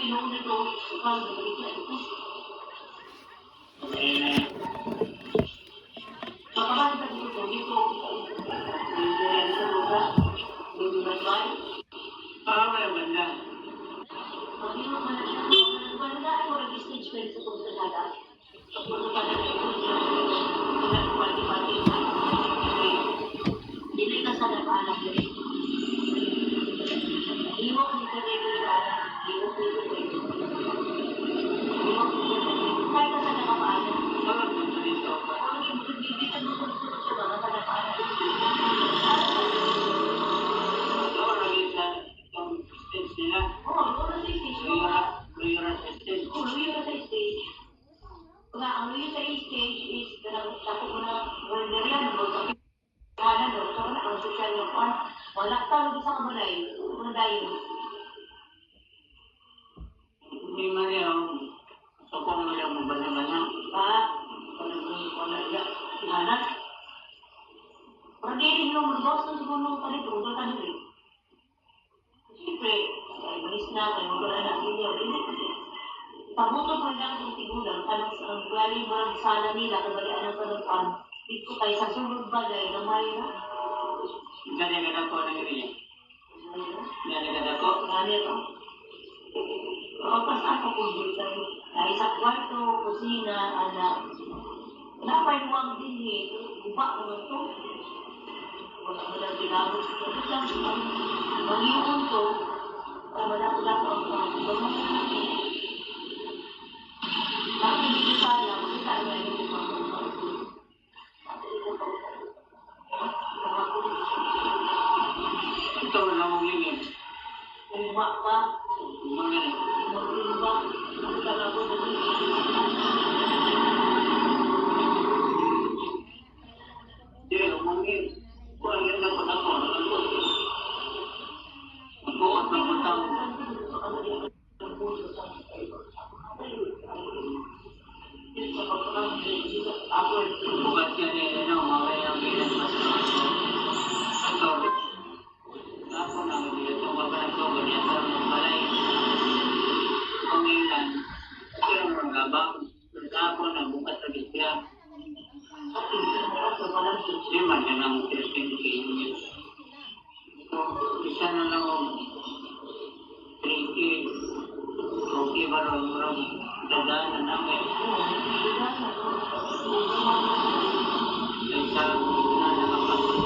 minum nito, kapag nabalik na ito. Kapag nabalik ito, dito, dito sa lugar, dito na tayo. May banda. Pag-inom mo na siya, banda ay wala stage pa rin sa pagkakada. Kapag nabalik ito, pati-pati, dili ka sa nag-anak din. Iwak ni Kadego para, iwak ni Kadego. Iwak ni Kadego. Kaya ka sa nakapaanan. Bakit mo sa dito? Ang ibigbibitan mo kung sunod siya mga sa nakapaanan. Doon lagi sa stage nila. Oo, doon sa stage. Luyo na sa stage. Oo, luyo na sa stage. Kaya ang luyo sa stage is, dapat mo na, order yan, kanan daw, ito na ang social yung on. Wala ka, lagi sa kabalay. Una dahil. Hindi man yan. So kung mo lang mabasa-basa. Wala niya. Hanas. Pero di rin yung mag-boss ng siguro pa rin. Tudo ka rin. Siyempre, manis na kayo. Wala na. Pabuto mo lang yung tigulang. Tanong sa ang galing mo lang sana nila. Kabalaan ng panupan. Dito kayo sa sunod bagay na may na. Gani ka dako na yun. Gani ka dako. Gani ka. Pas ako kung dito. Dahil sa kwarto, kusina, anak. Napayuwang din eh. Iba ko na ito. Wala mo lang tinawag. Ito lang siya. Mag-iwan to. Malaki-laki ang pangalaman. Bakit hindi pala? Makita niya yung pangalaman. Ito wala mong lingin. Umba ka. Umangin. Mag-iba. Makita na ako na Hindi, umangin. Kung yan na ako. Magbuot ng utang. Bukas yan eh, mamaya ang pinagmasama. Ito. Ako na, dito mabalang ko, ganyan sa mga balay. Pangilan. Pero mga gabang. Ako na, bukas sa bisya. Di man yan ang Christian King. So, isa na lang ang tricky. Okay ba rin? Dadaan na namin. Isa na nakapasok.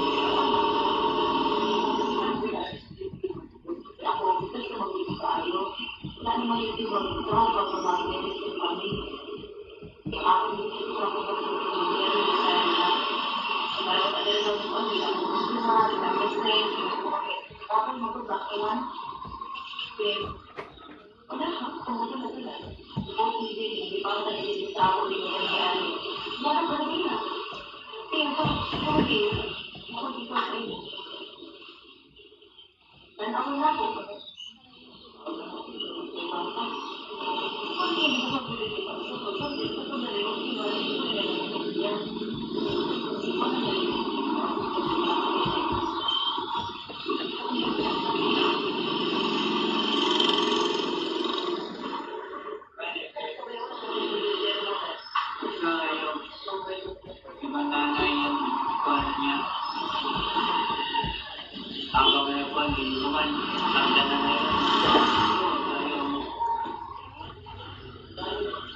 Ako, gusto ko mag-ibig tayo. Wala naman yung ibang ito, pag mag-ibig sa kami. Ako, gusto ko mag-ibig sa kanya. Pero, alin lang ko, hindi ako gusto na, hindi ako gusto na, ako mag-ibig Pero, wala ka, kung ano na sila. Kung hindi pa ako nag-ibig sa ako, hindi ko nangyari. Wala ka na sila. Pero, kung hindi, ako dito sa inyo. Dan ako na po. Kung hindi ko pag-ibig pa,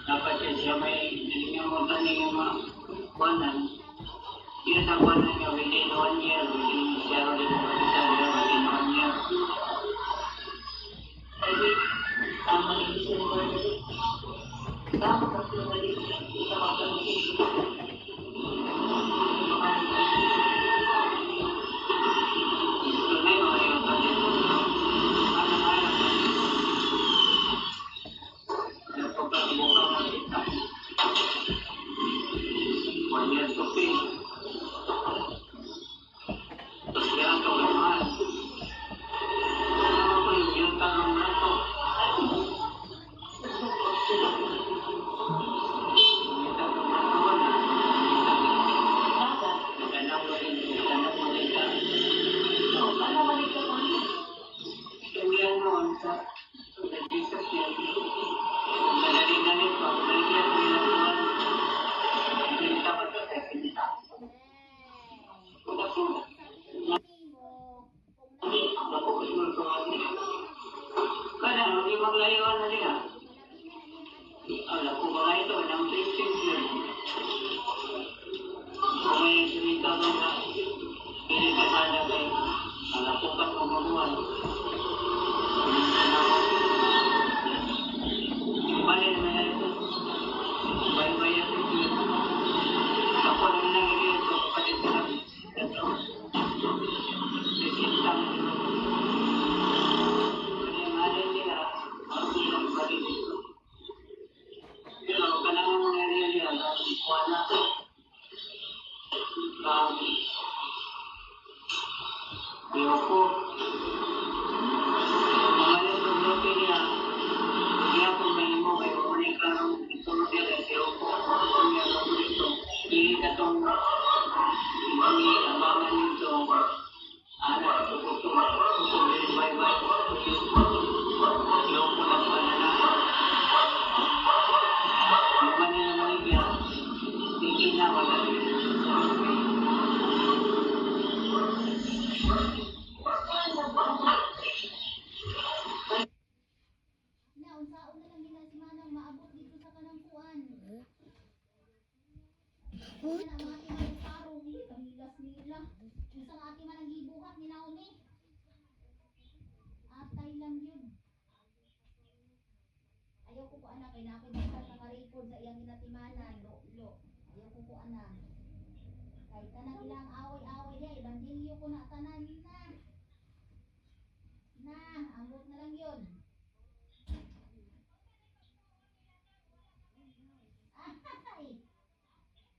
dapat siya may nilimutan niya yung mga buwanan. Yun sa buwanan niya within 1 year, within 0 din mo within 1 year. Tama yung December na rin. Tama kasi yung mali. Ito magpapagod. mga ito, ng victims yun. Kung may sinita ka na, hindi ka sana kayo. Nalapukan mo mabuhay. Balik na yan ito. Bayan-bayan ito. Ako lang nangyayon ito, kapatid ko lang. Ito. Isintang ito. Kaya yung alay nila, ang bilang balik ito. Pero kailangan mo nangyari nila, wala ito. Ayoko. Mga ito, lote niya. Kaya kung may mo, may kukunin ka ng itulog niya, ayoko. Kung may ako dito, hindi ka itong abangan nito. Anak, tukuto, tukutin, bye-bye. Ayoko lang pala na. Yung manila mo niya, tingin na wala rin. Naunsaon na lang nila si Manang maabot dito sa kanang kuan. What? Na mga timang parong kahilas nila. Unsa nga ati man ang gibuhat ni Naomi? Atay lang yun. Ayaw ko anak kay nakoy basta naka-record sa iyang ginatimanan. Lo. Ayaw ko anak. Kay tanang ilang away-away diay bandilyo ko na tanan na. Na, ambot na lang yun. Ay!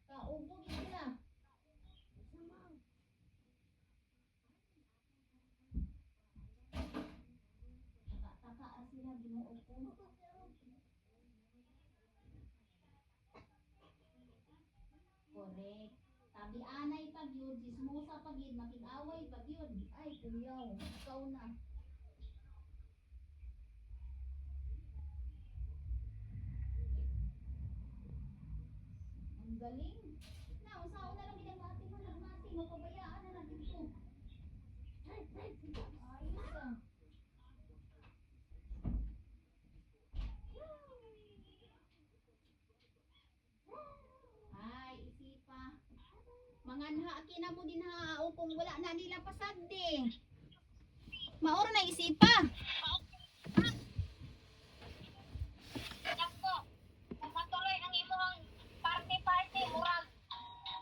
Kaubog yun sila. Taka-taka sila binuog ko. Correct. Tabi anay pag yun, sismusa pag yun, makig-away pag yun. Ay, kuyaw. Ikaw na. Ang galing. Na, usaw na lang bilang mati mo, nagmati mo, pabayaan na natin ito. Ayos ah. Ay, isipa. Manganha, kina mo din ha, o kung wala na nila pasagdi. Maoro na isipa. Nako, napatuloy ang imong party-party, murag